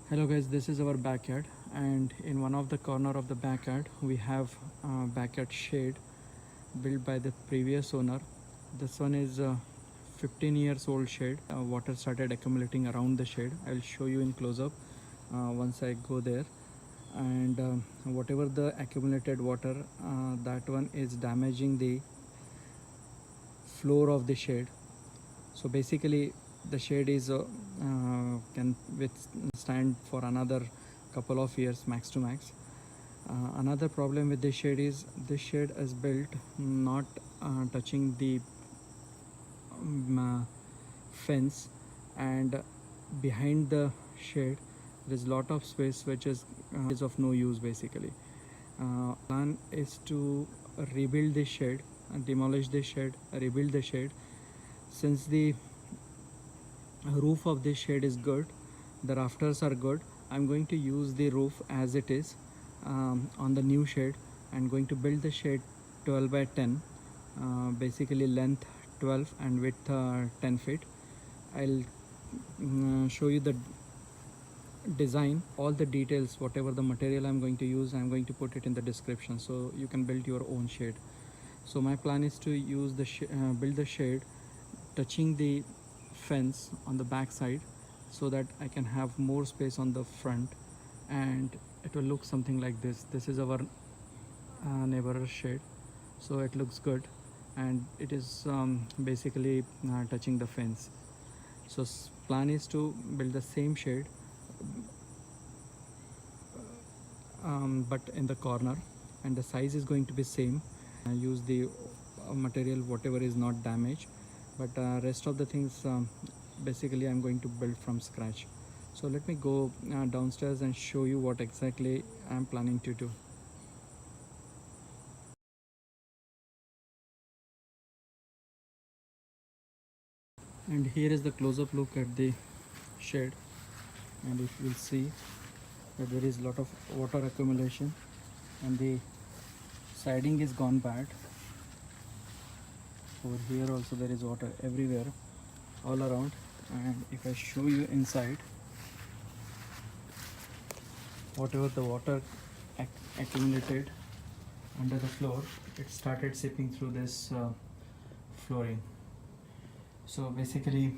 Hello guys, this is our backyard, and in one of the corner of the backyard we have a backyard shade built by the previous owner. This one is a 15 years old shade. Water started accumulating around the shade. I'll show you in close up once I go there. And whatever the accumulated water, that one is damaging the floor of the shade. So basically the shade is can withstand for another couple of years max to max. Another problem with this shade is built not touching the fence, and behind the shade there is lot of space which is of no use basically. Plan is to rebuild this shade and demolish this shade, rebuild the shade. Since the roof of this shade is good, the rafters are good, I'm going to use the roof as it is on the new shade. I'm going to build the shade 12 by 10, basically length 12 and width 10 feet. I'll show you the design, all the details, whatever the material I'm going to use, I'm going to put it in the description so you can build your own shade. So my plan is to use the build the shade touching the fence on the back side, so that I can have more space on the front, and it will look something like this. This is our neighbor's shade, so it looks good, and it is basically touching the fence. So plan is to build the same shade but in the corner, and the size is going to be same. Use the material whatever is not damaged, but rest of the things basically I'm going to build from scratch. So let me go downstairs and show you what exactly I'm planning to do. And here is the close-up look at the shade, and if you will see that there is a lot of water accumulation and the siding is gone bad. Over here also there is water everywhere, all around. And if I show you inside, whatever the water accumulated under the floor, it started seeping through this flooring. So basically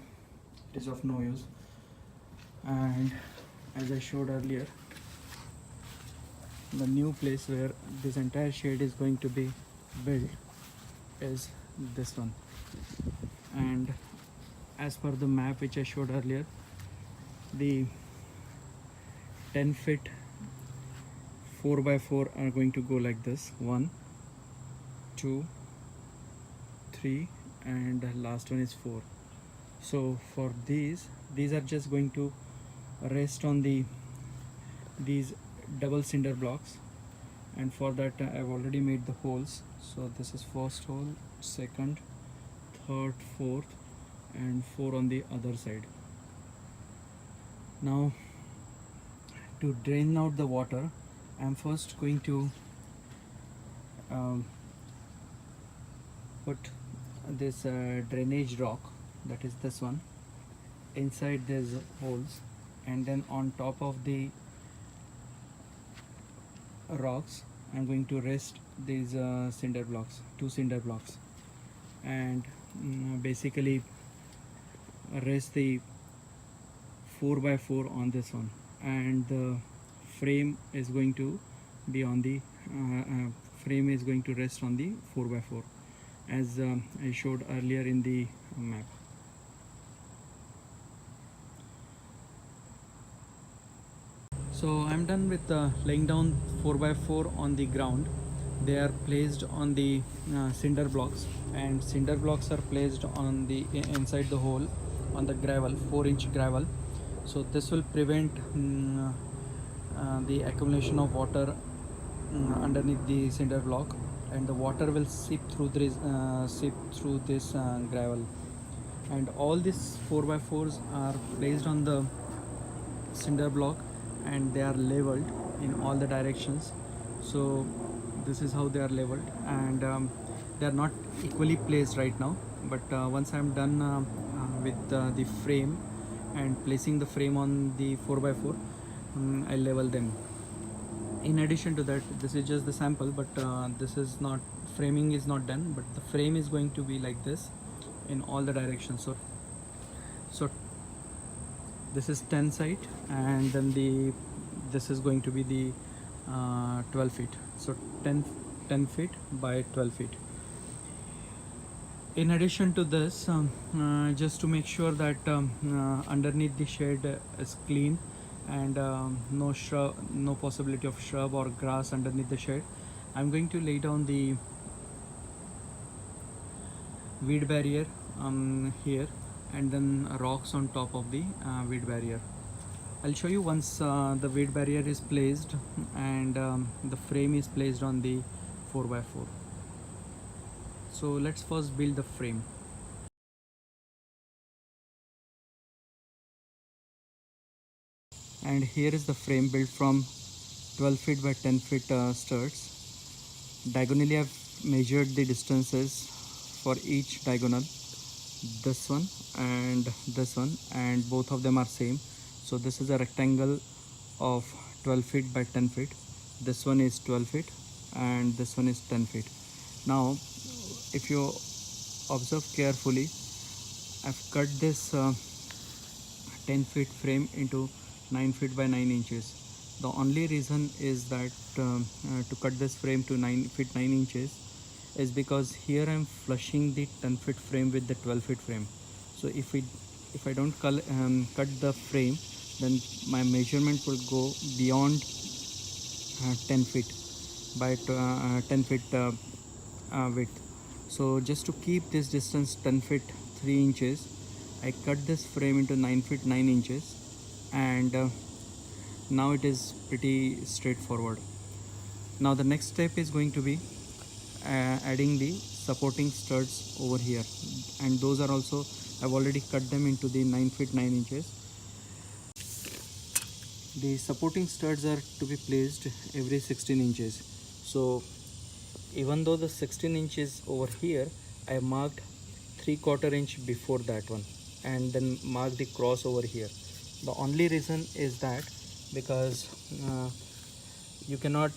it is of no use. And as I showed earlier, the new place where this entire shade is going to be built is this one. And as per the map which I showed earlier, the 10 feet 4 by 4 are going to go like this: 1, 2, 3, and the last one is 4. So for these are just going to rest on these double cinder blocks, and for that I've already made the holes. So this is first hole, second, third, fourth, and 4 on the other side. Now to drain out the water, I'm first going to put this drainage rock, that is this one, inside these holes, and then on top of the rocks I'm going to rest these cinder blocks, 2 cinder blocks, and basically rest the 4 by 4 on this one, and the frame is going to be on the frame is going to rest on the 4 by 4 as I showed earlier in the map. So I'm done with laying down 4 by 4 on the ground. They are placed on the cinder blocks, and cinder blocks are placed on the inside the hole on the gravel, 4-inch gravel. So this will prevent the accumulation of water underneath the cinder block, and the water will seep through this gravel. And all these 4 by 4s are placed on the cinder block, and they are leveled in all the directions. So this is how they are leveled, and they are not equally placed right now, but once I am done with the frame and placing the frame on the 4 by 4, I level them. In addition to that, this is just the sample, but this is not, framing is not done, but the frame is going to be like this in all the directions. So this is 10 side, and then this is going to be the 12 feet. So 10 feet by 12 feet. In addition to this, just to make sure that underneath the shade is clean and no possibility of shrub or grass underneath the shade, I'm going to lay down the weed barrier here, and then rocks on top of the weed barrier. I'll show you once the weed barrier is placed and the frame is placed on the 4x4. So let's first build the frame. And here is the frame built from 12 feet by 10 feet studs. Diagonally I've measured the distances for each diagonal, this one and this one, and both of them are same. So this is a rectangle of 12 feet by 10 feet. This one is 12 feet and this one is 10 feet. Now if you observe carefully, I've cut this 10 feet frame into 9 feet by 9 inches. The only reason is that to cut this frame to 9 feet 9 inches is because here I'm flushing the 10 feet frame with the 12 feet frame. So if I don't cut the frame, then my measurement will go beyond 10 feet by 10 feet width. So just to keep this distance 10 feet 3 inches, I cut this frame into 9 feet 9 inches, and now it is pretty straightforward. Now the next step is going to be adding the supporting studs over here, and those are also, I've already cut them into the 9 feet 9 inches. The supporting studs are to be placed every 16 inches. So even though the 16 inches over here, I marked 3/4 inch before that one, and then mark the cross over here. The only reason is that because you cannot,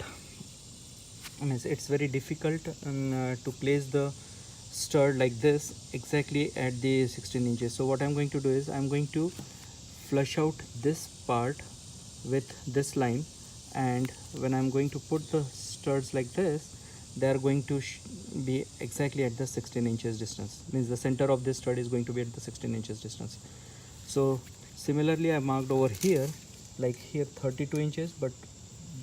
I mean, it's very difficult to place the stud like this exactly at the 16 inches. So what I'm going to do is I'm going to flush out this part with this line, and when I'm going to put the studs like this, they are going to be exactly at the 16 inches distance. Means the center of this stud is going to be at the 16 inches distance. So similarly I marked over here, like here 32 inches, but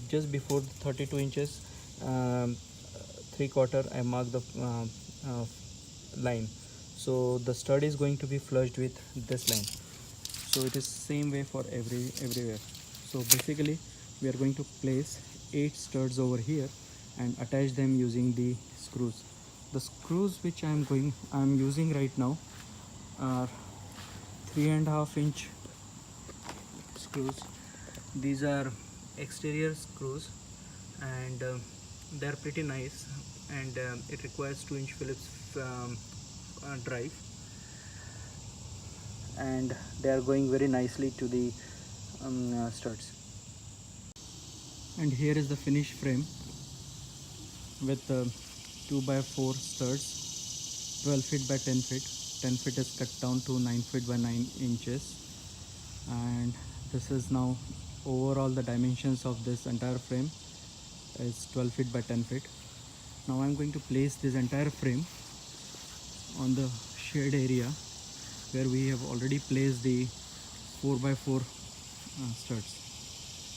just before 32 inches 3/4 I marked the line. So the stud is going to be flushed with this line. So it is same way for everywhere. So basically we are going to place 8 studs over here and attach them using the screws. The screws which I'm using right now are 3.5 inch screws. These are exterior screws, and they are pretty nice, and it requires 2-inch Phillips drive, and they are going very nicely to the studs. And here is the finished frame with 2x4 studs, 12 feet by 10 feet. 10 feet is cut down to 9 feet by 9 inches, and this is now overall the dimensions of this entire frame is 12 feet by 10 feet. Now I'm going to place this entire frame on the shade area where we have already placed the 4x4 studs.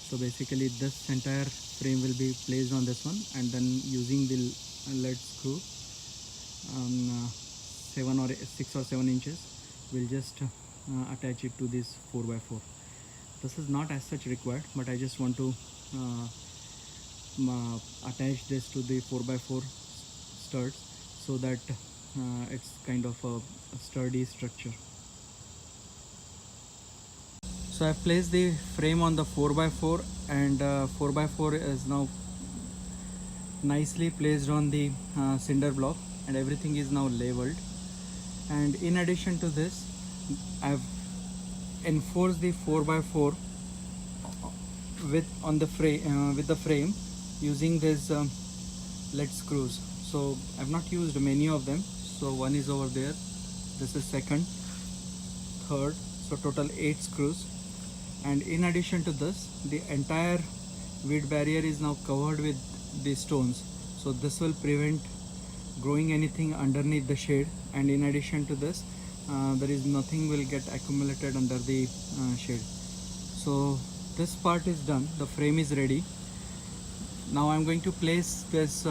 So basically this entire frame will be placed on this one, and then using the lead screw 6 or 7 inches, we'll just attach it to this 4x4. This is not as such required, but I just want to attach this to the 4x4 studs so that it's kind of a sturdy structure. So I've placed the frame on the 4x4, and 4x4 is now nicely placed on the cinder block, and everything is now leveled. And in addition to this, I've enforced the 4x4 with the frame using this lead screws. So I've not used many of them. So one is over there, this is second, third, so total 8 screws. And in addition to this, the entire weed barrier is now covered with the stones, so this will prevent growing anything underneath the shade. And in addition to this, there is nothing will get accumulated under the shade. So this part is done, the frame is ready. Now I'm going to place this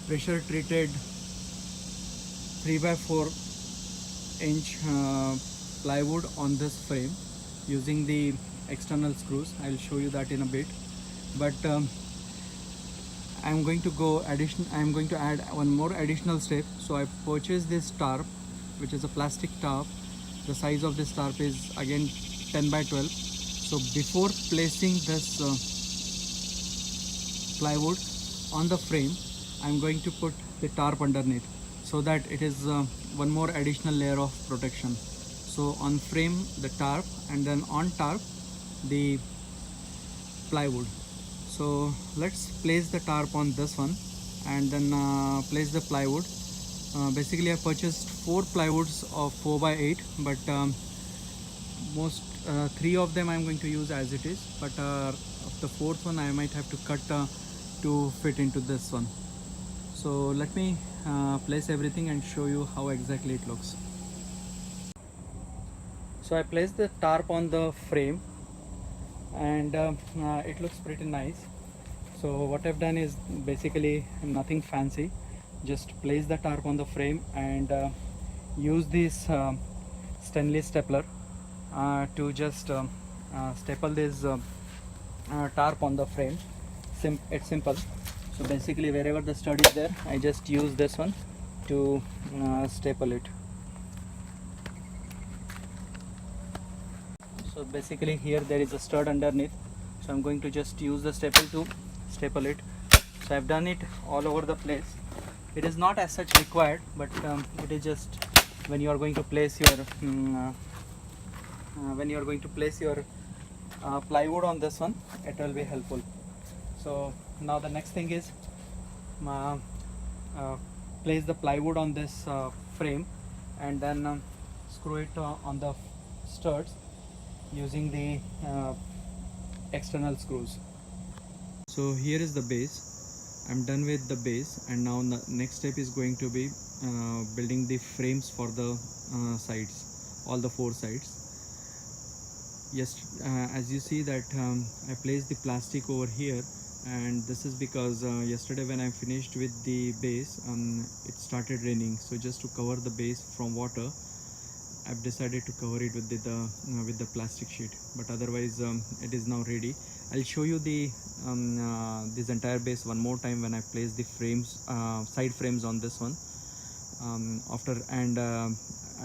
pressure treated 3x4 inch plywood on this frame using the external screws. I'll show you that in a bit, but I'm going to add one more additional step. So I purchased this tarp, which is a plastic tarp. The size of this tarp is again 10 by 12. So before placing this plywood on the frame, I'm going to put the tarp underneath, so that it is one more additional layer of protection. So on frame the tarp, and then on tarp the plywood. So let's place the tarp on this one, and then place the plywood. Basically I purchased 4 plywoods of 4 by 8, but most 3 of them I'm going to use as it is, but the 4th one I might have to cut to fit into this one. So let me place everything and show you how exactly it looks. So I placed the tarp on the frame, and it looks pretty nice. So what I've done is basically nothing fancy, just place the tarp on the frame and use this stainless stapler to just staple this tarp on the frame. It's simple. So basically wherever the stud is there, I just use this one to staple it. So basically here there is a stud underneath, so I'm going to just use the staple to staple it. So I've done it all over the place. It is not as such required, but it is just when you are going to place your plywood on this one, it will be helpful. So now the next thing is place the plywood on this frame, and then screw it on the studs using the external screws. So here is the base. I'm done with the base, and now the next step is going to be building the frames for the sides, all the 4 sides. Yes, as you see that I placed the plastic over here, and this is because yesterday when I finished with the base, it started raining. So just to cover the base from water, I've decided to cover it with the plastic sheet, but otherwise it is now ready. I'll show you the this entire base one more time when I place the frames, side frames on this one.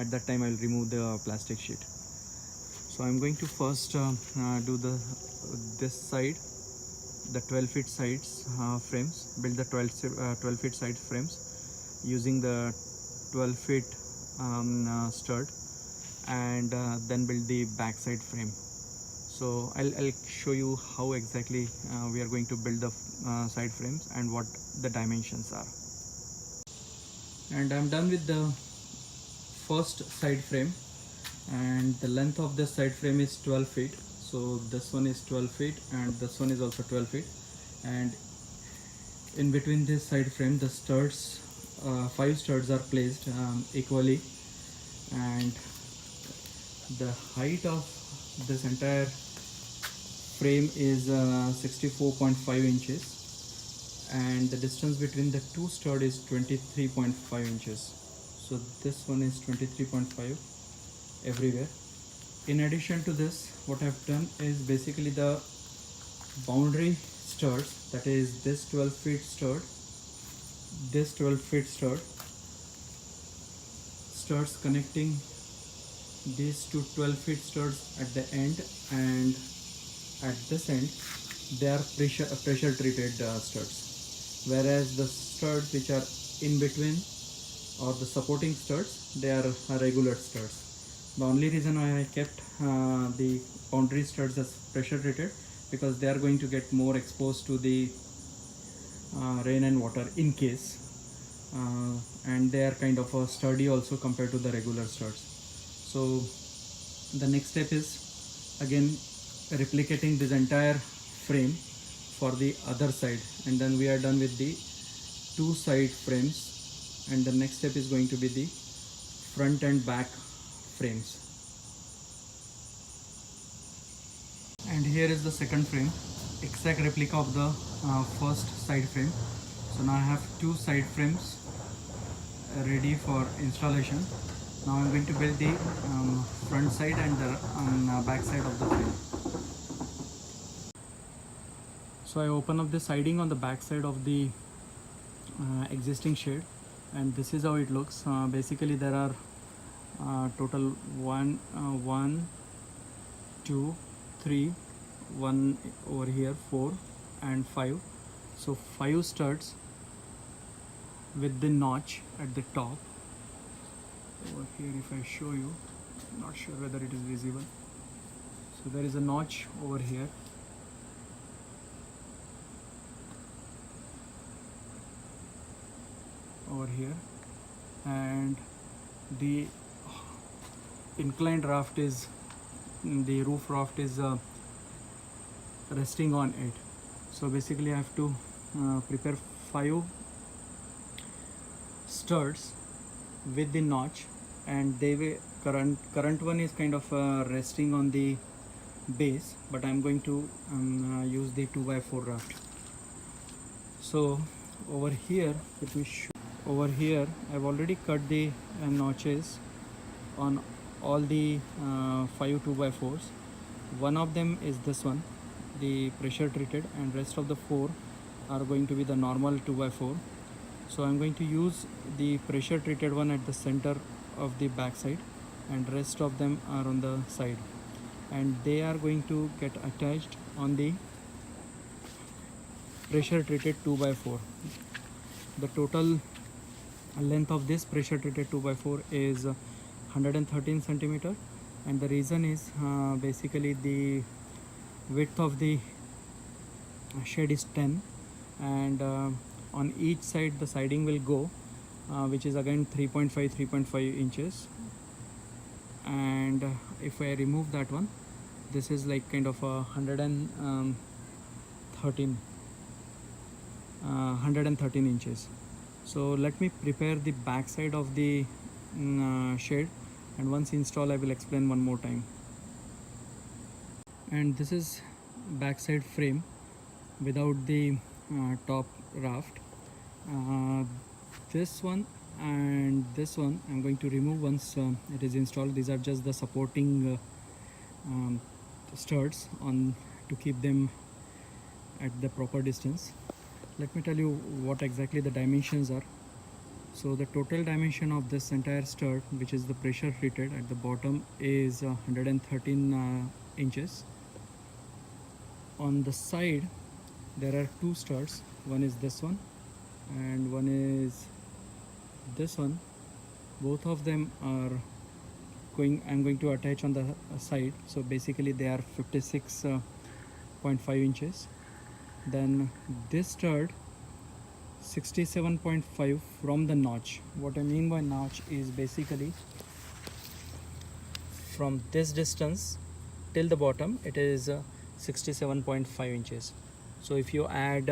At that time I'll remove the plastic sheet. So I'm going to first do this side, the 12 feet sides frames, build the 12 feet side frames using the 12 feet stud, and then build the backside frame. So I'll show you how exactly we are going to build the side frames and what the dimensions are. And I'm done with the first side frame, and the length of this side frame is 12 feet. So this one is 12 feet and this one is also 12 feet, and in between this side frame the studs, 5 studs are placed equally, and the height of this entire frame is 64.5 inches, and the distance between the 2 studs is 23.5 inches. So this one is 23.5 everywhere. In addition to this, what I've done is basically the boundary studs, that is this 12 feet stud, this 12 feet stud, studs connecting these two 12 feet studs at the end, and at this end they are pressure treated studs, whereas the studs which are in between, or the supporting studs, they are regular studs. The only reason why I kept the boundary studs as pressure treated, because they are going to get more exposed to the rain and water in case, and they are kind of sturdy also compared to the regular studs. So the next step is again replicating this entire frame for the other side, and then we are done with the two side frames, and the next step is going to be the front and back frames. And here is the second frame, exact replica of the first side frame. So now I have two side frames ready for installation. Now I'm going to build the front side and the back side of the frame. So I open up the siding on the back side of the existing shed, and this is how it looks. Basically there are total 1 2 3 1 over here, 4 and 5. So 5 studs with the notch at the top. Over here, if I show you, not sure whether it is visible. So there is a notch over here. Over here, and the inclined raft is, the roof raft is resting on it. So basically I have to prepare 5 studs with the notch, and they will current one is kind of resting on the base, but I'm going to use the 2x4 raft. So over here, let me show. Over here I've already cut the notches on all the 5 2x4s. One of them is this one, the pressure treated, and rest of the 4 are going to be the normal 2x4. So I'm going to use the pressure treated one at the center of the back side, and rest of them are on the side, and they are going to get attached on the pressure treated 2x4. The total length of this pressure treated 2x4 is 113 centimeter, and the reason is basically the width of the shed is 10, and on each side the siding will go which is again 3.5 inches, and if I remove that one, this is like kind of a 113 inches. So let me prepare the back side of the shed, and once installed I will explain one more time. And this is backside frame without the top raft. This one and this one I'm going to remove once it is installed. These are just the supporting studs on to keep them at the proper distance. Let me tell you what exactly the dimensions are. So the total dimension of this entire stud, which is the pressure treated at the bottom, is 113 inches. On the side there are 2 studs. One is this one and one is this one. Both of them are I'm going to attach on the side. So basically they are 56.5 inches. Then this stud 67.5 from the notch. What I mean by notch is basically from this distance till the bottom it is 67.5 inches. So if you add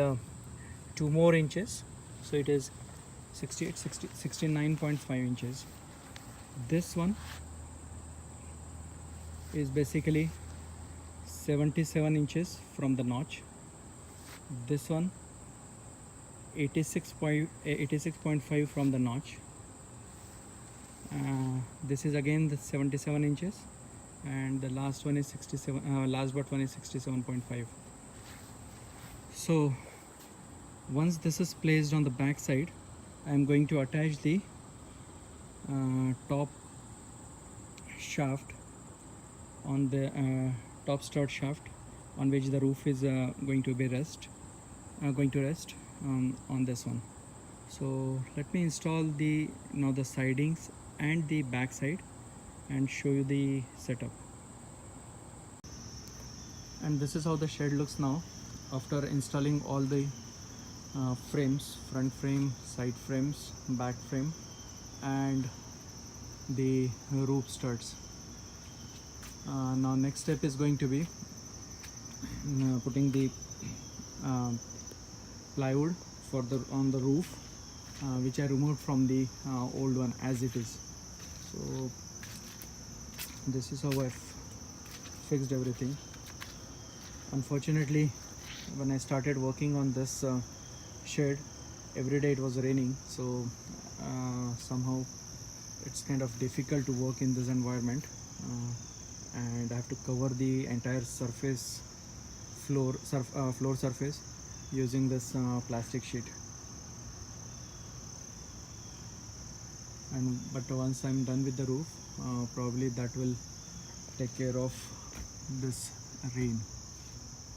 2 more inches, so it is 69.5 inches. This one is basically 77 inches from the notch. This one 86.5 from the notch. This is again the 77 inches, and the last one is 67. Last but one is 67.5. So once this is placed on the back side, I am going to attach the top shaft on the top stud shaft on which the roof is going to rest on this one. So let me install the sidings and the back side, and show you the setup. And this is how the shed looks now after installing all the frames, front frame, side frames, back frame, and the roof studs. Now next step is going to be putting the uh, plywood for the on the roof, which I removed from the old one as it is. So this is how I've fixed everything. Unfortunately, when I started working on this shed, every day it was raining, so somehow it's kind of difficult to work in this environment, and I have to cover the entire surface floor surface using this plastic sheet. But once I'm done with the roof, probably that will take care of this rain.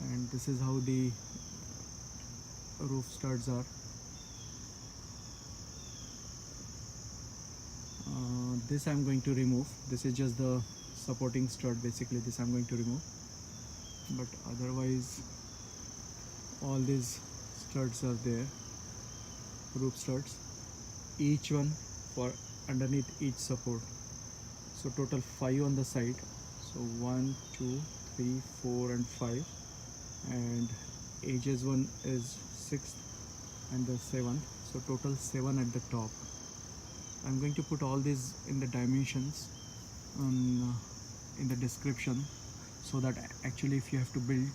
And this is how the roof studs are. This I'm going to remove. This is just the supporting stud, basically. This I'm going to remove, but otherwise all these studs are there, roof studs, each one for underneath each support. So total 5 on the side. So 1, 2, 3, 4 and 5, and edges one is 6th and the 7th, so total 7 at the top. I'm going to put all these in the dimensions in the description, so that actually if you have to build,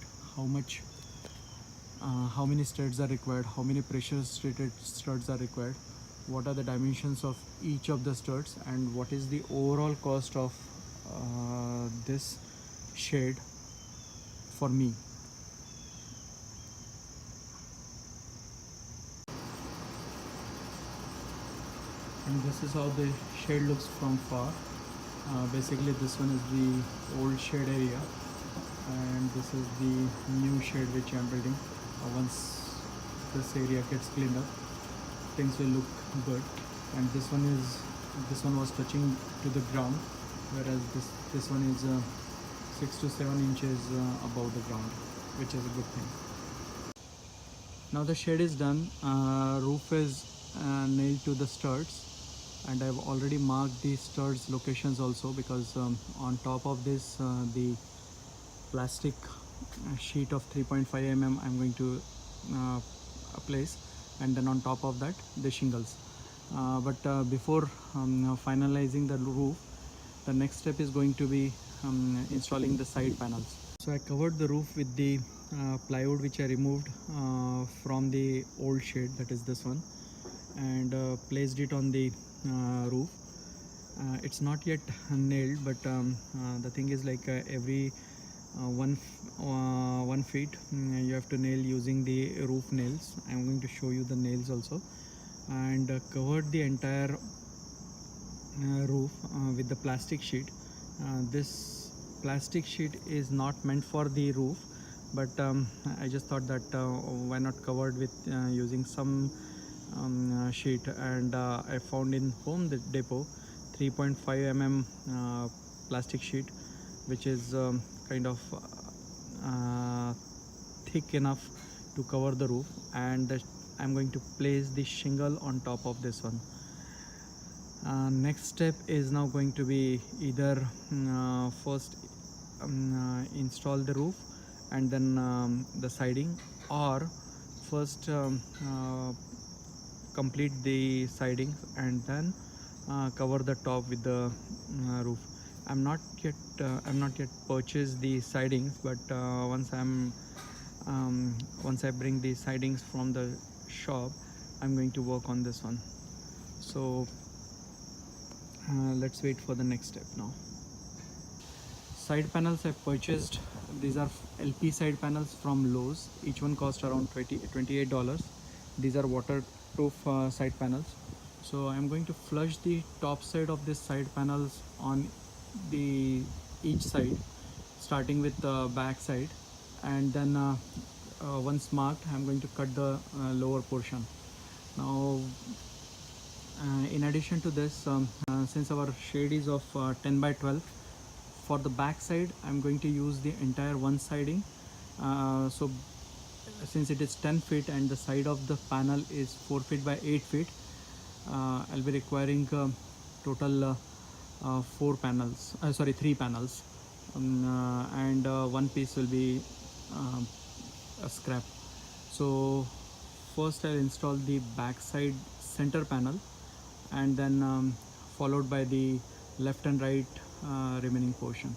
how many studs are required, how many pressure treated studs are required, what are the dimensions of each of the studs, and what is the overall cost of this shed for me. And this is how the shed looks from far. Basically this one is the old shed area, and this is the new shed which I am building. Once this area gets cleaned up, things will look good. And this one was touching to the ground, whereas this one is 6 to 7 inches above the ground, which is a good thing. Now the shed is done. Roof is nailed to the studs, and I've already marked the studs locations also, because on top of this the plastic sheet of 3.5 mm I'm going to place, and then on top of that the shingles. But before finalizing the roof, the next step is going to be installing the side panels. So I covered the roof with the plywood which I removed from the old shed, that is this one, and placed it on the roof. It's not yet nailed, but the thing is, like every 1 feet you have to nail using the roof nails. I'm going to show you the nails also. And covered the entire roof with the plastic sheet. This plastic sheet is not meant for the roof, but I just thought that why not covered with using some sheet. And I found in Home Depot 3.5 mm plastic sheet, which is kind of thick enough to cover the roof, and I'm going to place the shingle on top of this one. Next step is now going to be either first install the roof and then the siding, or first complete the siding and then cover the top with the roof. I'm not yet purchased the sidings, but once I bring the sidings from the shop, I'm going to work on this one. So let's wait for the next step now. Side panels I purchased. These are LP side panels from Lowe's. Each one cost around $28. These are waterproof side panels. So I'm going to flush the top side of this side panels on each side, starting with the back side, and then once marked, I'm going to cut the lower portion. Now In addition to this, since our shade is of 10 by 12, for the back side I'm going to use the entire one siding. So since it is 10 feet and the side of the panel is 4 feet by 8 feet, I'll be requiring total 3 panels, and one piece will be a scrap. So first I'll install the back side center panel, and then followed by the left and right remaining portion.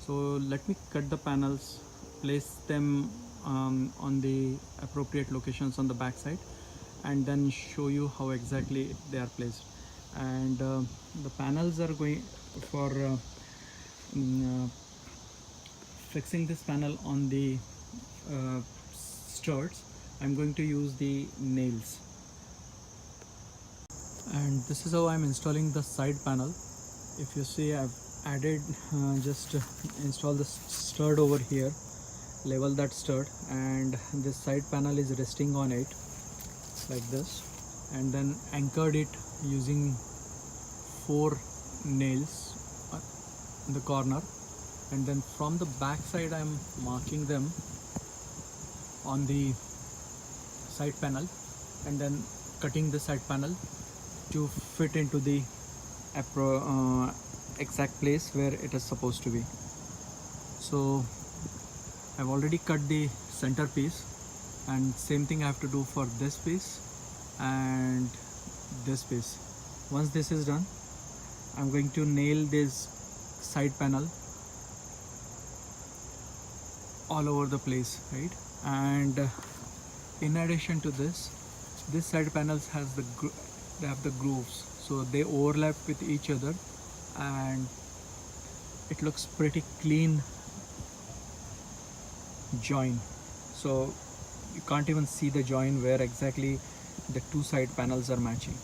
So let me cut the panels, place them on the appropriate locations on the back side, and then show you how exactly they are placed. And the panels are going for fixing this panel on the studs. I'm going to use the nails, and this is how I'm installing the side panel. If you see, I've added just install the stud over here, level that stud, and this side panel is resting on it like this, and then anchored it using 4 nails in the corner. And then from the back side I'm marking them on the side panel, and then cutting the side panel to fit into the exact place where it is supposed to be. So I've already cut the center piece, and same thing I have to do for this piece and this piece. Once this is done, I'm going to nail this side panel all over the place, right? And in addition to this side panels has they have the grooves, so they overlap with each other, and it looks pretty clean join. So you can't even see the join where exactly the 2 side panels are matching.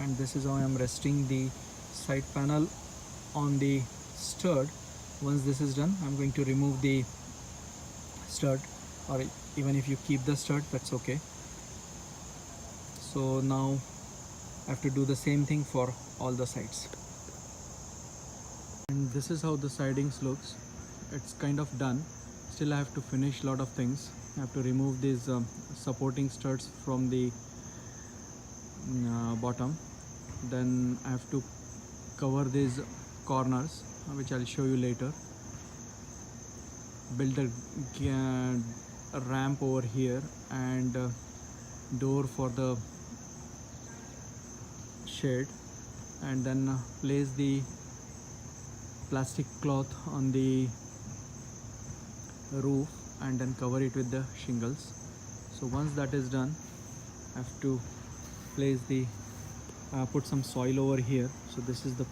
And this is how I am resting the side panel on the stud. Once this is done, I'm going to remove the stud, or even if you keep the stud, that's okay. So now I have to do the same thing for all the sides. And this is how the sidings looks. It's kind of done. Still I have to finish a lot of things. I have to remove these supporting studs from the bottom. Then I have to cover these corners, which I'll show you later. Build a ramp over here, and door for the shade, and then place the plastic cloth on the roof, and then cover it with the shingles. So once that is done, I have to place the put some soil over here. So this is the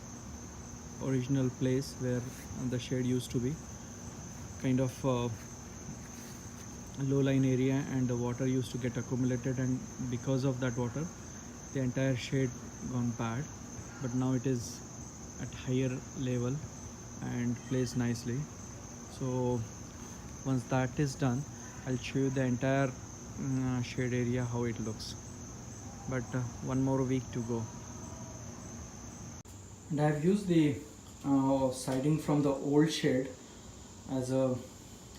original place where the shade used to be, kind of low line area, and the water used to get accumulated, and because of that water the entire shade gone bad. But now it is at higher level and placed nicely. So once that is done, I'll show you the entire shade area how it looks. But one more week to go. And I've used the siding from the old shade as a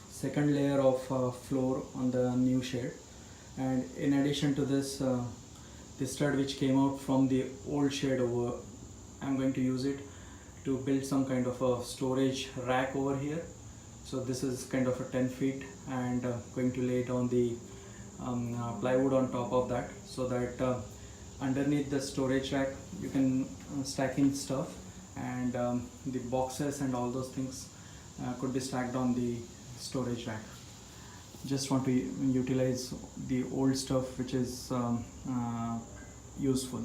second layer of floor on the new shade. And in addition to this, the stud which came out from the old shade over, I'm going to use it to build some kind of a storage rack over here. So this is kind of a 10 feet, and going to lay down the plywood on top of that, so that underneath the storage rack you can stack in stuff, and the boxes and all those things could be stacked on the storage rack. Just want to utilize the old stuff which is useful.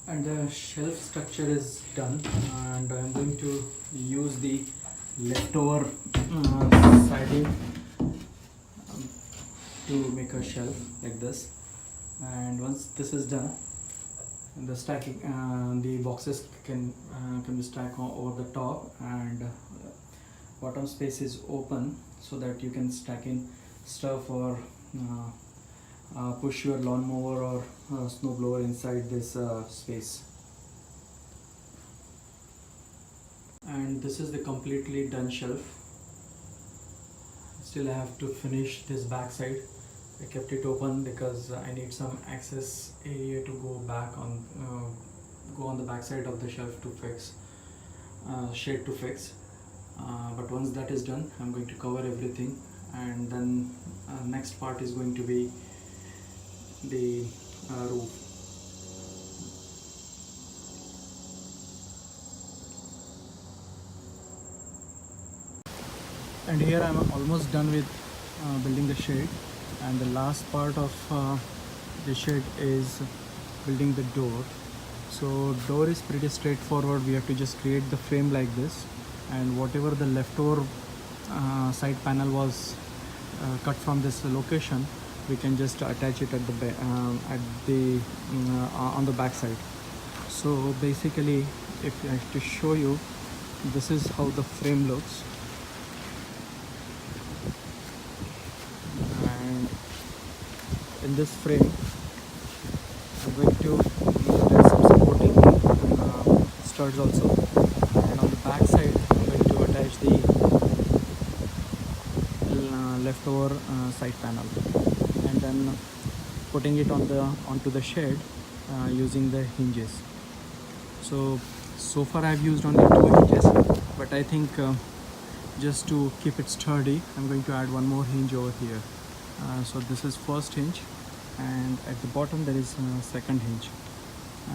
And the shelf structure is done, and I'm going to use the leftover siding to make a shelf like this. And once this is done, the stacking, the boxes can be stacked over the top, and bottom space is open so that you can stack in stuff or push your lawnmower or snowblower inside this space. And this is the completely done shelf. Still I have to finish this back side. I kept it open because I need some access area to go on the back side of the shelf to fix shade to fix. But once that is done, I'm going to cover everything, and then next part is going to be the roof. And here I'm almost done with building the shade, and the last part of the shade is building the door. So door is pretty straightforward. We have to just create the frame like this, and whatever the leftover side panel was cut from this location, we can just attach it at the on the back side. So basically, if I have to show you, this is how the frame looks. And in this frame, I'm going to attach some supporting studs also, and on the back side I'm going to attach the leftover side panel, and then putting it onto the shed using the hinges. So far I've used only 2 hinges, but I think just to keep it sturdy, I'm going to add one more hinge over here. So this is first hinge, and at the bottom there is second hinge,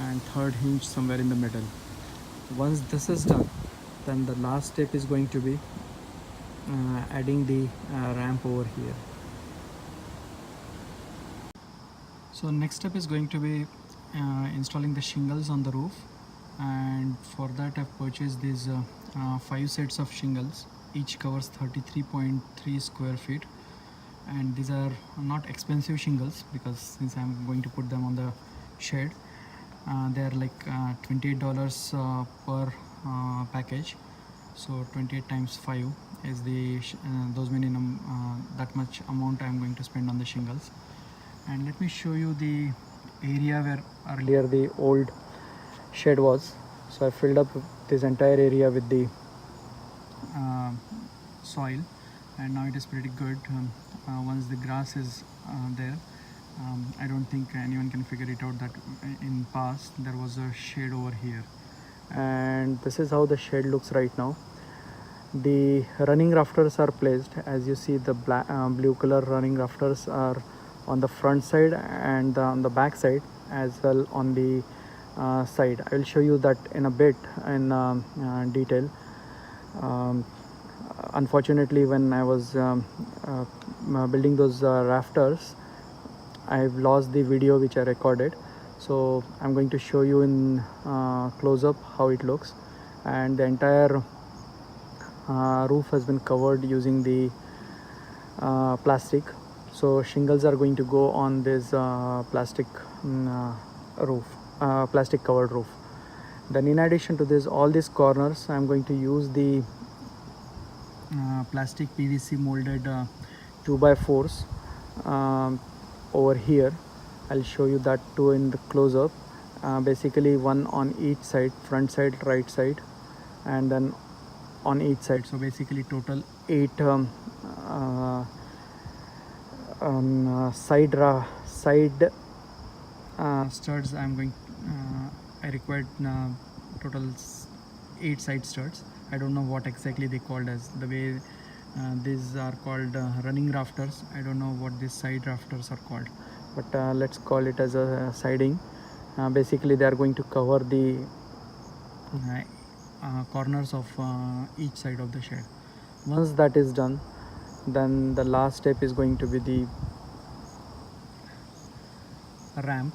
and third hinge somewhere in the middle. Once this is done, then the last step is going to be adding the ramp over here. So next step is going to be installing the shingles on the roof, and for that I've purchased these 5 sets of shingles. Each covers 33.3 square feet, and these are not expensive shingles because since I'm going to put them on the shed, they are like $28 per package. So 28 times 5 is the those minimum that much amount I'm going to spend on the shingles. And let me show you the area where earlier the old shed was. So I filled up this entire area with the soil, and now it is pretty good. Once the grass is there, I don't think anyone can figure it out that in past there was a shed over here. And this is how the shed looks right now. The running rafters are placed. As you see, the blue color running rafters are on the front side and on the back side as well on the side. I will show you that in a bit in detail. Unfortunately, when I was building those rafters, I've lost the video which I recorded. So I'm going to show you in close-up how it looks. And the entire roof has been covered using the plastic. So shingles are going to go on this plastic covered roof. Then in addition to this, all these corners I'm going to use the plastic PVC molded 2x4s over here. I'll show you that too in the close-up. Basically one on each side, front side, right side, and then on each side. So basically total 8 side studs. I required total 8 side studs. I don't know what exactly they called as. The way these are called running rafters, I don't know what these side rafters are called, but let's call it as a siding. Basically they are going to cover the corners of each side of the shed. Once that is done, then the last step is going to be the ramp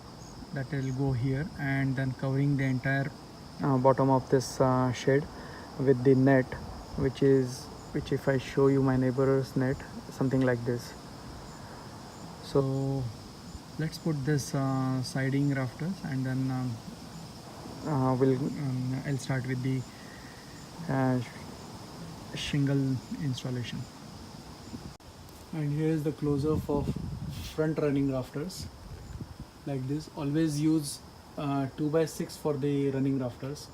that will go here, and then covering the entire bottom of this shed with the net, which if I show you my neighbor's net, something like this. So let's put this siding rafters, and then I'll start with the shingle installation. And here is the close-up of front running rafters like this. Always use 2x6 for the running rafters,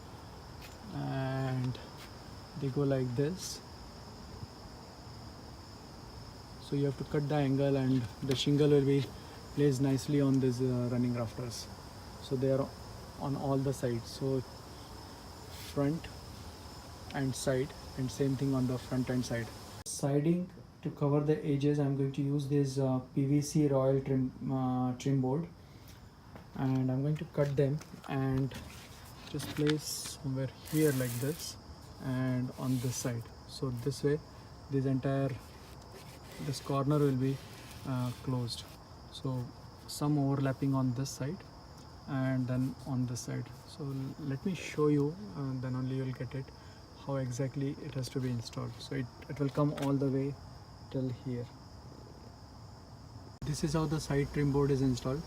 and they go like this. So you have to cut the angle, and the shingle will be placed nicely on these running rafters. So they are on all the sides, so front and side, and same thing on the front and side. Siding, to cover the edges, I'm going to use this PVC royal trim board, and I'm going to cut them and just place somewhere here like this, and on this side. So this way this corner will be closed. So some overlapping on this side and then on this side. So let me show you, then only you'll get it how exactly it has to be installed. So it will come all the way till here. This is how the side trim board is installed,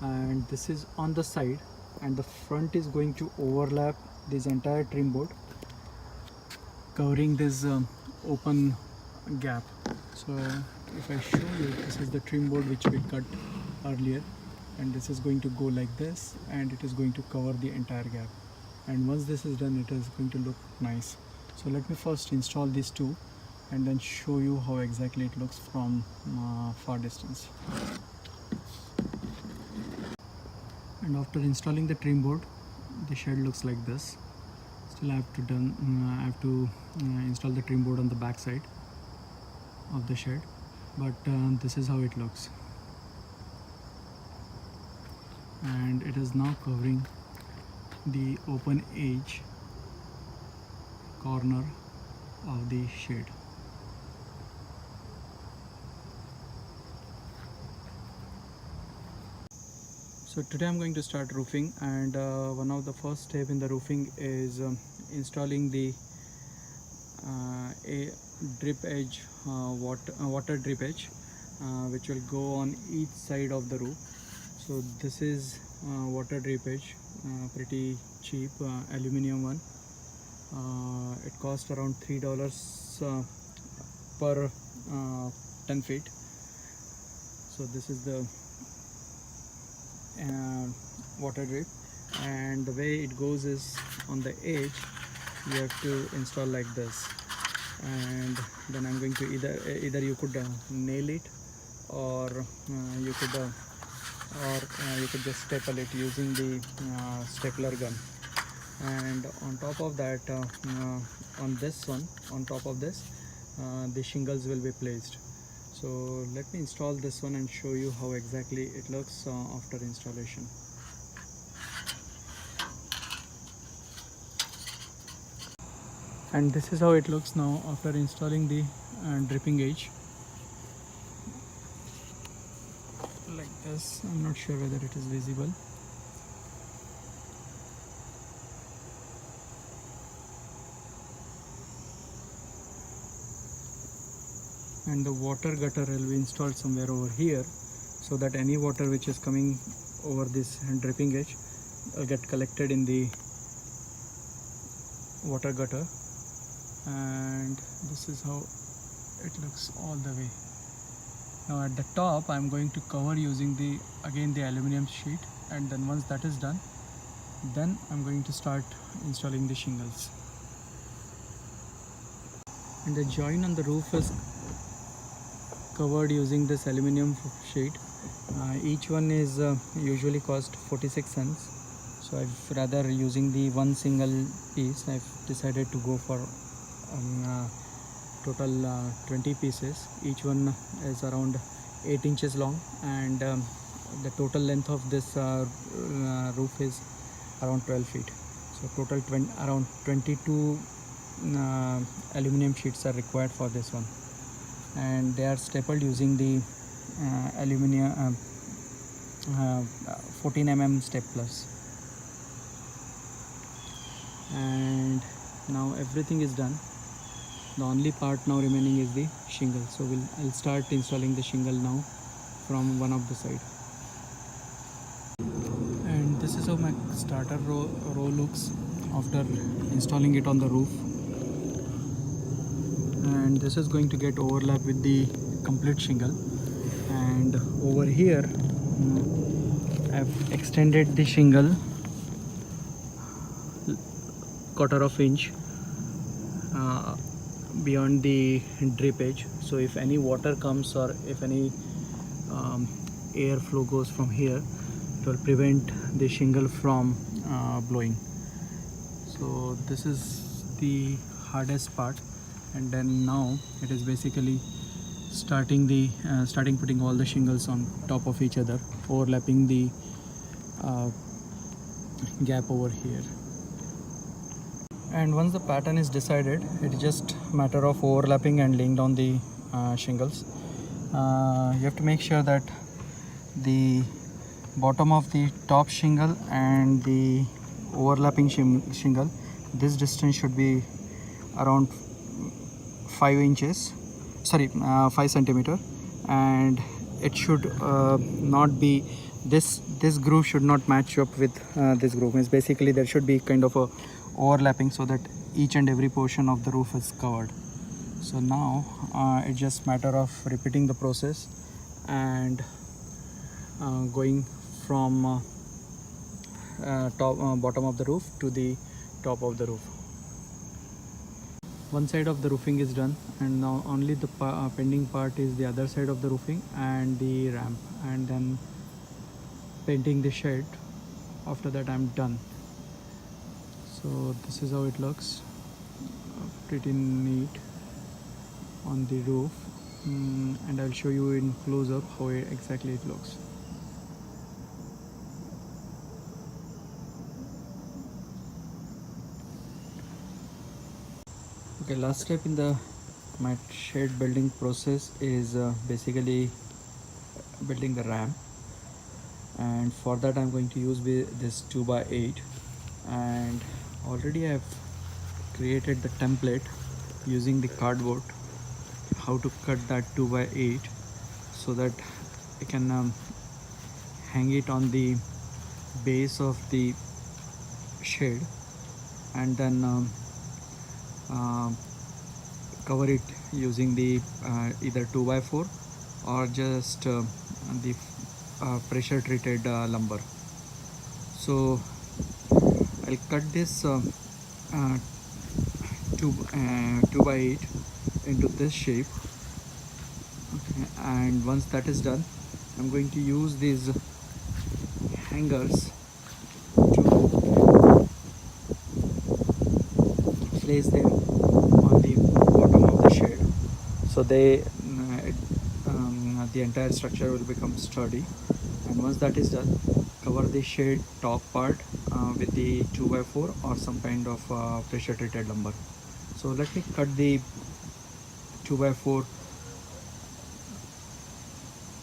and this is on the side, and the front is going to overlap this entire trim board, covering this open gap. So if I show you, this is the trim board which we cut earlier, and this is going to go like this, and it is going to cover the entire gap. And once this is done, it is going to look nice. So let me first install these two, and then show you how exactly it looks from far distance. And after installing the trim board, the shed looks like this. Still I have to install the trim board on the back side of the shed, but this is how it looks, and it is now covering the open edge corner of the shed. So today I'm going to start roofing, and one of the first step in the roofing is installing the a drip edge, water drip edge, which will go on each side of the roof. So this is water drip edge, pretty cheap, aluminum one. It cost around $3 per 10 feet. So this is the water drip, and the way it goes is on the edge you have to install like this, and then I'm going to either you could nail it, or you could just staple it using the stapler gun. And on top of that, on top of this the shingles will be placed. So let me install this one and show you how exactly it looks after installation. And this is how it looks now after installing the dripping edge. Like this. I'm not sure whether it is visible. And the water gutter will be installed somewhere over here, so that any water which is coming over this dripping edge will get collected in the water gutter. And this is how it looks all the way. Now at the top I'm going to cover using the aluminum sheet, and then once that is done, then I'm going to start installing the shingles. And the joint on the roof is covered using this aluminum sheet. Each one is usually cost 46 cents. So I've rather using the one single piece, I've decided to go for total 20 pieces. Each one is around 8 inches long, and the total length of this roof is around 12 feet. So total around 22 aluminum sheets are required for this one, and they are stapled using the aluminum 14 mm staplers. And now everything is done. The only part now remaining is the shingle. So I'll start installing the shingle now from one of the side. And this is how my starter row looks after installing it on the roof. And this is going to get overlap with the complete shingle. And over here I've extended the shingle quarter of inch uh, beyond the drip edge, so if any water comes or if any air flow goes from here, it will prevent the shingle from blowing. So this is the hardest part, and then now it is basically starting putting all the shingles on top of each other, overlapping the gap over here. And once the pattern is decided, it is just matter of overlapping and laying down the shingles. You have to make sure that the bottom of the top shingle and the overlapping shingle, this distance should be around 5 inches, sorry 5 centimeter, and it should not be this groove should not match up with this groove. Means basically there should be kind of a overlapping so that each and every portion of the roof is covered. So now it's just matter of repeating the process and going from bottom of the roof to the top of the roof. One side of the roofing is done, and now only the pending part is the other side of the roofing and the ramp, and then painting the shed. After that I'm done. So this is how it looks, pretty neat on the roof, and I'll show you in close up how exactly it looks. Okay, last step in my shed building process is basically building the ramp, and for that I'm going to use this 2x8, and already I've created the template using the cardboard, how to cut that 2x8 so that I can hang it on the base of the shed, and then cover it using the either 2x4 or just the pressure treated lumber. So I'll cut this 2x8 into this shape. Okay. And once that is done, I'm going to use these hangers to place them on the bottom of the shed, so the entire structure will become sturdy. And once that is done, cover the shed top part with the 2x4 or some kind of pressure treated lumber. So let me cut the 2x4,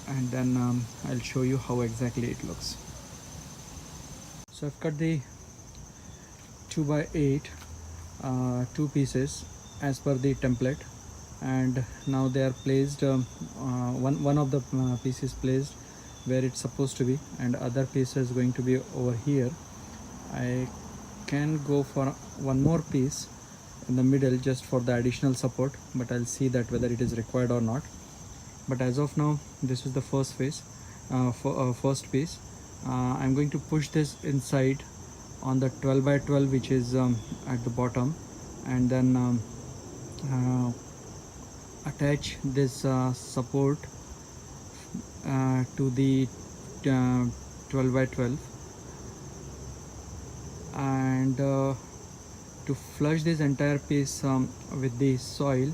and then I'll show you how exactly it looks. So I've cut the 2x8 two pieces as per the template, and now they are placed, one of the pieces placed where it's supposed to be, and other piece is going to be over here. I can go for one more piece in the middle just for the additional support, but I'll see that whether it is required or not. But as of now, this is the first piece. I'm going to push this inside on the 12x12 which is at the bottom, and then attach this support to the 12x12, and to flush this entire piece with the soil,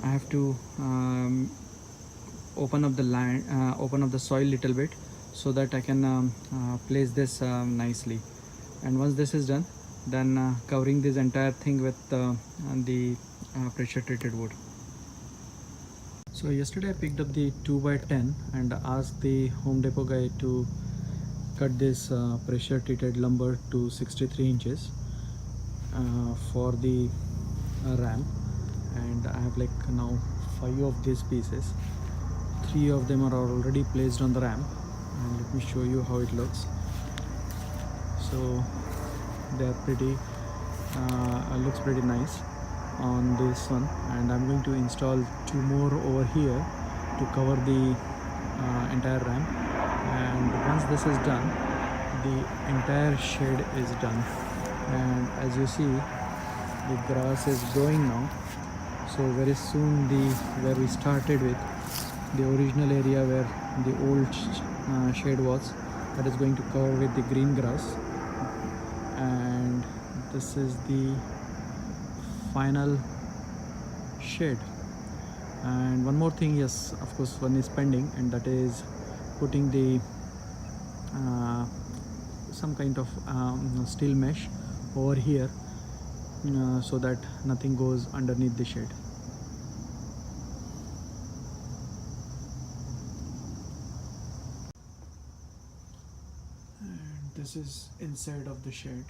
I have to open up the soil little bit so that I can place this nicely. And once this is done, then covering this entire thing with the pressure treated wood. So yesterday I picked up the 2x10 and asked the Home Depot guy to cut this pressure treated lumber to 63 inches for the ramp, and I have like now 5 of these pieces. 3 of them are already placed on the ramp, and let me show you how it looks. So they are pretty looks pretty nice on this one, and I'm going to install 2 more over here to cover the entire ramp. And once this is done, the entire shed is done. And as you see, the grass is growing now, so very soon where we started with the original area where the old shed was, that is going to cover with the green grass. And this is the final shed. And one more thing, yes, of course, one is pending, and that is putting the some kind of steel mesh over here, so that nothing goes underneath the shed. And this is inside of the shed.